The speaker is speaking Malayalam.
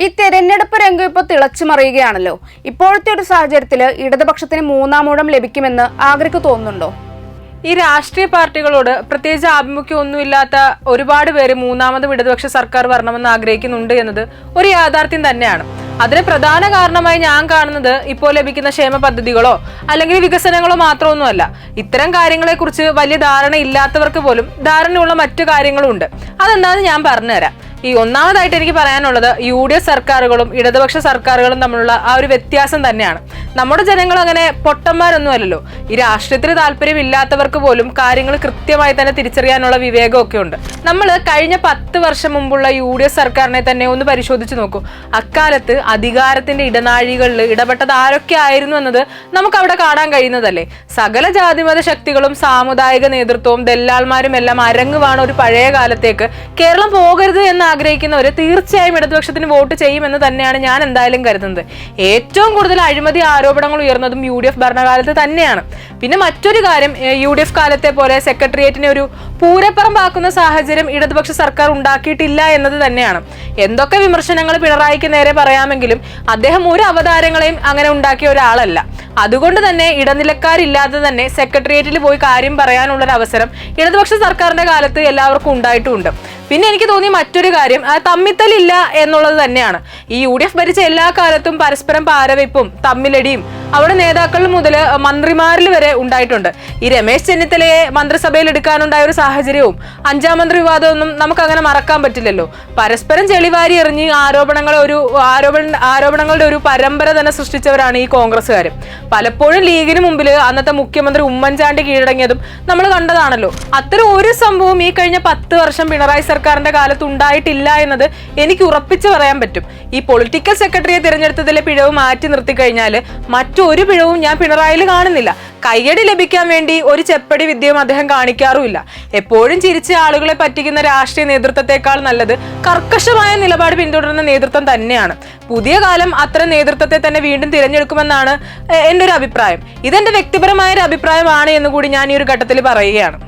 ഈ തെരഞ്ഞെടുപ്പ് രംഗം ഇപ്പോൾ തിളച്ചുമറിയുകയാണല്ലോ. ഇപ്പോഴത്തെ ഒരു സാഹചര്യത്തിൽ ഇടതുപക്ഷത്തിന് മൂന്നാം ഊഴം ലഭിക്കുമെന്ന് ആഗ്രയ്ക്ക് തോന്നുന്നുണ്ടോ? ഈ രാഷ്ട്രീയ പാർട്ടികളോട് പ്രത്യേകിച്ച് ആഭിമുഖ്യമൊന്നുമില്ലാത്ത ഒരുപാട് പേര് മൂന്നാമതും ഇടതുപക്ഷ സർക്കാർ വരണമെന്ന് ആഗ്രഹിക്കുന്നുണ്ട് എന്നത് ഒരു യാഥാർത്ഥ്യം തന്നെയാണ്. അതിന് പ്രധാന കാരണമായി ഞാൻ കാണുന്നത് ഇപ്പോൾ ലഭിക്കുന്ന ക്ഷേമ പദ്ധതികളോ അല്ലെങ്കിൽ വികസനങ്ങളോ മാത്രമൊന്നുമല്ല. ഇത്തരം കാര്യങ്ങളെക്കുറിച്ച് വലിയ ധാരണ ഇല്ലാത്തവർക്ക് പോലും ധാരണയുള്ള മറ്റു കാര്യങ്ങളും ഉണ്ട്. അതെന്താണെന്ന് ഞാൻ പറഞ്ഞുതരാം. ഈ ഒന്നാമതായിട്ട് എനിക്ക് പറയാനുള്ളത് UDF സർക്കാരുകളും ഇടതുപക്ഷ സർക്കാരുകളും തമ്മിലുള്ള ആ ഒരു വ്യത്യാസം തന്നെയാണ്. നമ്മുടെ ജനങ്ങൾ അങ്ങനെ പൊട്ടന്മാരൊന്നും അല്ലല്ലോ. ഈ രാഷ്ട്രീയത്തിന് താല്പര്യം ഇല്ലാത്തവർക്ക് പോലും കാര്യങ്ങൾ കൃത്യമായി തന്നെ തിരിച്ചറിയാനുള്ള വിവേകമൊക്കെ ഉണ്ട്. നമ്മൾ കഴിഞ്ഞ 10 വർഷം മുമ്പുള്ള UDF സർക്കാരിനെ തന്നെ ഒന്ന് പരിശോധിച്ച് നോക്കൂ. അക്കാലത്ത് അധികാരത്തിന്റെ ഇടനാഴികളിൽ ഇടപെട്ടത് ആരൊക്കെ ആയിരുന്നു എന്നത് നമുക്ക് അവിടെ കാണാൻ കഴിയുന്നതല്ലേ. സകല ജാതിമത ശക്തികളും സാമുദായിക നേതൃത്വവും ദല്ലാൾമാരും എല്ലാം അരങ്ങുവാണ് ഒരു പഴയ കാലത്തേക്ക്. കേരളം പോകരുത് എന്ന് ആഗ്രഹിക്കുന്നവർ തീർച്ചയായും ഇടതുപക്ഷത്തിന് വോട്ട് ചെയ്യുമെന്ന് തന്നെയാണ് ഞാൻ എന്തായാലും കരുതുന്നത്. ഏറ്റവും കൂടുതൽ അഴിമതി ആരോപണങ്ങൾ ഉയർന്നതും UDF ഭരണകാലത്ത് തന്നെയാണ്. പിന്നെ മറ്റൊരു കാര്യം, UDF കാലത്തെ പോലെ സെക്രട്ടേറിയറ്റിനെ ഒരു പൂരപ്പറമ്പാക്കുന്ന സാഹചര്യം ഇടതുപക്ഷ സർക്കാർ ഉണ്ടാക്കിയിട്ടില്ല എന്നത് തന്നെയാണ്. എന്തൊക്കെ വിമർശനങ്ങൾ പിണറായിക്ക് നേരെ പറയാമെങ്കിലും അദ്ദേഹം ഒരു അവതാരങ്ങളെയും അങ്ങനെ ഉണ്ടാക്കിയ ഒരാളല്ല. അതുകൊണ്ട് തന്നെ ഇടനിലക്കാരില്ലാതെ തന്നെ സെക്രട്ടേറിയറ്റിൽ പോയി കാര്യം പറയാനുള്ളൊരു അവസരം ഇടതുപക്ഷ സർക്കാരിന്റെ കാലത്ത് എല്ലാവർക്കും ഉണ്ടായിട്ടുമുണ്ട്. പിന്നെ എനിക്ക് തോന്നിയ മറ്റൊരു കാര്യം തമ്മിത്തലില്ല എന്നുള്ളത് തന്നെയാണ്. ഈ UDF ഭരിച്ച എല്ലാ കാലത്തും പരസ്പരം പാരവയ്പും തമ്മിലടിയും അവിടെ നേതാക്കൾ മുതൽ മന്ത്രിമാരിൽ വരെ ഉണ്ടായിട്ടുണ്ട്. ഈ രമേശ് ചെന്നിത്തലയെ മന്ത്രിസഭയിൽ എടുക്കാനുണ്ടായ ഒരു സാഹചര്യവും 5ാം മന്ത്രി വിവാദമൊന്നും നമുക്ക് അങ്ങനെ മറക്കാൻ പറ്റില്ലല്ലോ. പരസ്പരം ചെളിവാരി എറിഞ്ഞ് ആരോപണങ്ങളുടെ ഒരു പരമ്പര തന്നെ സൃഷ്ടിച്ചവരാണ് ഈ കോൺഗ്രസ്സുകാർ. പലപ്പോഴും ലീഗിന് മുമ്പിൽ അന്നത്തെ മുഖ്യമന്ത്രി ഉമ്മൻചാണ്ടി കീഴടങ്ങിയതും നമ്മൾ കണ്ടതാണല്ലോ. അത്തരം ഒരു സംഭവം ഈ കഴിഞ്ഞ 10 വർഷം പിണറായി സർക്കാരിന്റെ കാലത്ത് ഉണ്ടായിട്ടില്ല എന്നത് എനിക്ക് ഉറപ്പിച്ചു പറയാൻ പറ്റും. ഈ പൊളിറ്റിക്കൽ സെക്രട്ടറിയെ തിരഞ്ഞെടുത്തതിലെ പിഴവ് മാറ്റി നിർത്തി കഴിഞ്ഞാൽ മറ്റൊരു പിഴവും ഞാൻ പിണറായിയിൽ കാണുന്നില്ല. കയ്യടി ലഭിക്കാൻ വേണ്ടി ഒരു ചെപ്പടി വിദ്യയും അദ്ദേഹം കാണിക്കാറുമില്ല. എപ്പോഴും ചിരിച്ച ആളുകളെ പറ്റിക്കുന്ന രാഷ്ട്രീയ നേതൃത്വത്തെക്കാൾ നല്ലത് കർക്കശമായ നിലപാട് പിന്തുടരുന്ന നേതൃത്വം തന്നെയാണ്. പുതിയ കാലം അത്തരം നേതൃത്വത്തെ തന്നെ വീണ്ടും തിരഞ്ഞെടുക്കുമെന്നാണ് എൻ്റെ ഒരു അഭിപ്രായം. ഇതെന്റെ വ്യക്തിപരമായ ഒരു അഭിപ്രായമാണ് എന്ന് കൂടി ഞാൻ ഈ ഒരു ഘട്ടത്തിൽ പറയുകയാണ്.